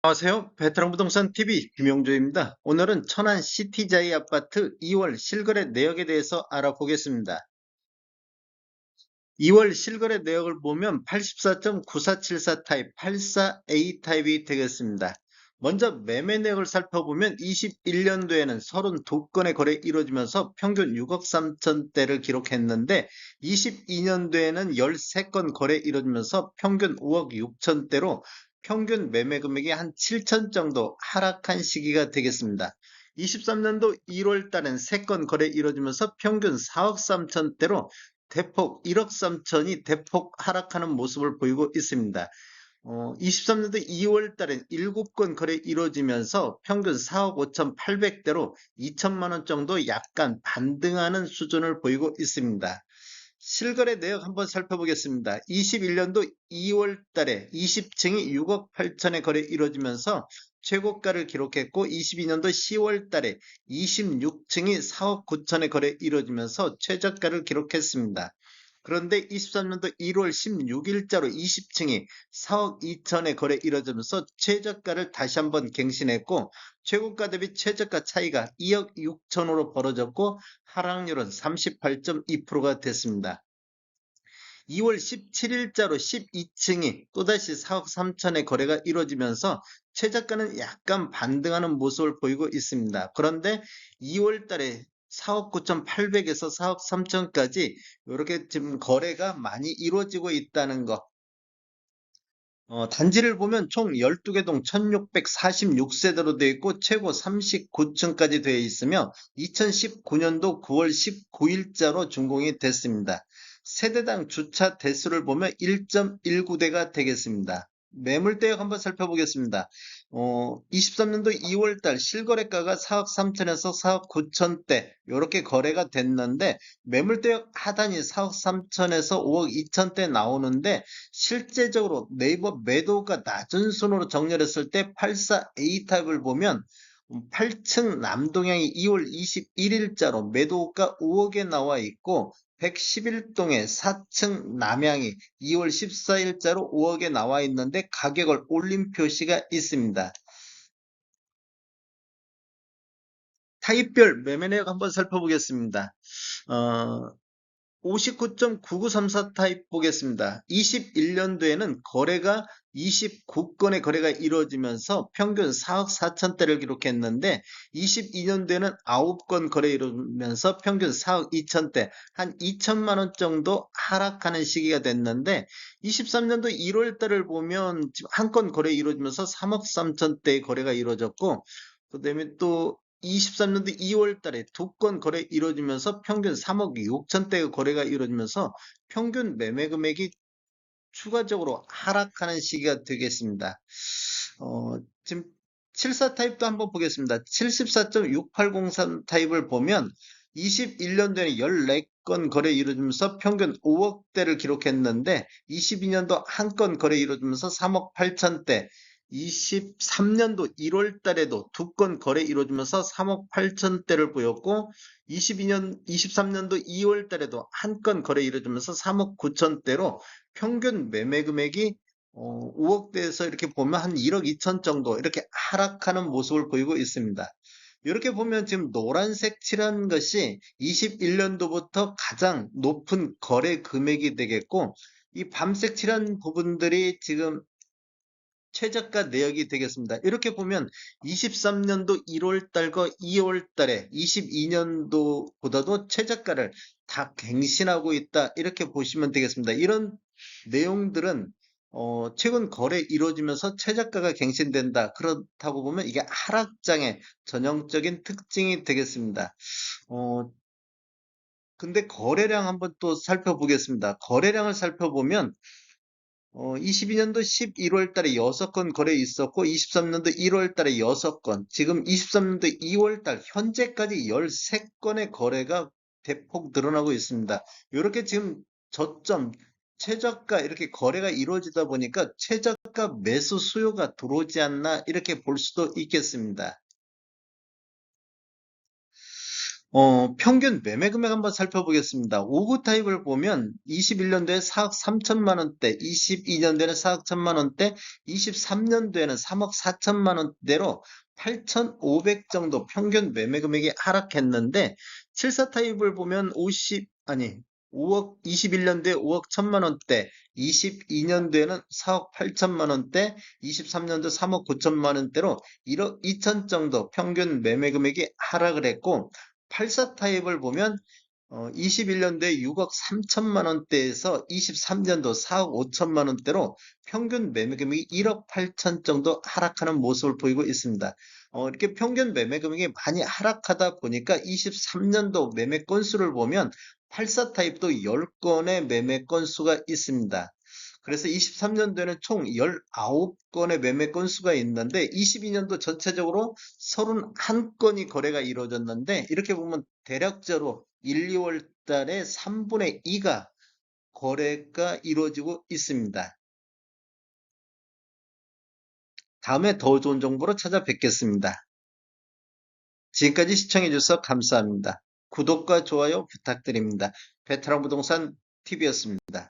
안녕하세요. 베테랑 부동산 TV 김용조입니다. 오늘은 천안 시티자이 아파트 2월 실거래 내역에 대해서 알아보겠습니다. 2월 실거래 내역을 보면 84.9474 타입, 84A 타입이 되겠습니다. 먼저 매매 내역을 살펴보면 21년도에는 32건의 거래 이루어지면서 평균 6억 3천대를 기록했는데 22년도에는 13건 거래 이루어지면서 평균 5억 6천대로 평균 매매 금액이 한 7천 정도 하락한 시기가 되겠습니다. 23년도 1월 달엔 3건 거래 이루어지면서 평균 4억 3천대로 대폭 1억 3천이 대폭 하락하는 모습을 보이고 있습니다. 23년도 2월 달엔 7건 거래 이루어지면서 평균 4억 5천 8백대로 2천만 원 정도 약간 반등하는 수준을 보이고 있습니다. 실거래 내역 한번 살펴보겠습니다. 21년도 2월 달에 20층이 6억 8천에 거래 이루어지면서 최고가를 기록했고 22년도 10월 달에 26층이 4억 9천에 거래 이루어지면서 최저가를 기록했습니다. 그런데 23년도 1월 16일자로 20층이 4억 2천에 거래 이루어지면서 최저가를 다시 한번 갱신했고 최고가 대비 최저가 차이가 2억 6천으로 벌어졌고 하락률은 38.2%가 됐습니다. 2월 17일자로 12층이 또다시 4억 3천의 거래가 이루어지면서 최저가는 약간 반등하는 모습을 보이고 있습니다. 그런데 2월 달에 4억 9천8백에서 4억 3천까지 이렇게 지금 거래가 많이 이루어지고 있다는 거. 단지를 보면 총 12개 동 1646세대로 되어 있고 최고 39층까지 되어 있으며 2019년도 9월 19일자로 준공이 됐습니다. 세대당 주차 대수를 보면 1.19대가 되겠습니다. 매물대역 한번 살펴보겠습니다. 23년도 2월달 실거래가가 4억 3천에서 4억 9천대 이렇게 거래가 됐는데 매물대역 하단이 4억 3천에서 5억 2천대 나오는데 실제적으로 네이버 매도가 낮은 순으로 정렬했을 때 84A 타입을 보면 8층 남동향이 2월 21일자로 매도가 5억에 나와 있고 111동의 4층 남향이 2월 14일자로 5억에 나와 있는데 가격을 올린 표시가 있습니다. 타입별 매매 내역 한번 살펴보겠습니다. 59.9934 타입 보겠습니다. 21년도에는 거래가 29건의 거래가 이루어지면서 평균 4억 4천대를 기록했는데 22년도에는 9건 거래 이루면서 평균 4억 2천대, 한 2천만 원 정도 하락하는 시기가 됐는데 23년도 1월 달을 보면 한 건 거래 이루어지면서 3억 3천대의 거래가 이루어졌고 그다음에 또 23년도 2월 달에 2건 거래 이루어지면서 평균 3억 6천대의 거래가 이루어지면서 평균 매매 금액이 추가적으로 하락하는 시기가 되겠습니다. 지금 74 타입도 한번 보겠습니다. 74.6803 타입을 보면 21년도에 14건 거래 이루어지면서 평균 5억대를 기록했는데 22년도 한 건 거래 이루어지면서 3억 8천대, 23년도 1월 달에도 2건 거래 이루어지면서 3억 8천대를 보였고 23년도 2월 달에도 한 건 거래 이루어지면서 3억 9천대로 평균 매매 금액이 5억대에서 이렇게 보면 한 1억 2천 정도 이렇게 하락하는 모습을 보이고 있습니다. 이렇게 보면 지금 노란색 칠한 것이 21년도부터 가장 높은 거래 금액이 되겠고 이 밤색 칠한 부분들이 지금 최저가 내역이 되겠습니다. 이렇게 보면 23년도 1월 달과 2월 달에 22년도보다도 최저가를 다 갱신하고 있다. 이렇게 보시면 되겠습니다. 이런 내용들은 최근 거래 이루어지면서 최저가가 갱신된다. 그렇다고 보면 이게 하락장의 전형적인 특징이 되겠습니다. 어, 근데 거래량 한번 또 살펴보겠습니다. 거래량을 살펴보면 22년도 11월 달에 6건 거래 있었고 23년도 1월 달에 6건, 지금 23년도 2월 달 현재까지 13건의 거래가 대폭 늘어나고 있습니다. 이렇게 지금 저점 최저가 이렇게 거래가 이루어지다 보니까 최저가 매수 수요가 들어오지 않나 이렇게 볼 수도 있겠습니다. 평균 매매 금액 한번 살펴보겠습니다. 5구 타입을 보면 21년도에 4억 3천만 원대, 22년도에는 4억 1천만 원대, 23년도에는 3억 4천만 원대로 8,500 정도 평균 매매 금액이 하락했는데 74 타입을 보면 5억 21년도에 5억 1천만 원대, 22년도에는 4억 8천만 원대, 23년도 3억 9천만 원대로 1억 2천 정도 평균 매매 금액이 하락을 했고 84 타입을 보면 21년도에 6억 3천만 원대에서 23년도 4억 5천만 원대로 평균 매매 금액이 1억 8천 정도 하락하는 모습을 보이고 있습니다. 이렇게 평균 매매 금액이 많이 하락하다 보니까 23년도 매매 건수를 보면 84 타입도 10건의 매매 건수가 있습니다. 그래서 23년도에는 총 19건의 매매 건수가 있는데 22년도 전체적으로 31건이 거래가 이루어졌는데 이렇게 보면 대략적으로 1, 2월 달에 3분의 2가 거래가 이루어지고 있습니다. 다음에 더 좋은 정보로 찾아뵙겠습니다. 지금까지 시청해주셔서 감사합니다. 구독과 좋아요 부탁드립니다. 베테랑 부동산 TV였습니다.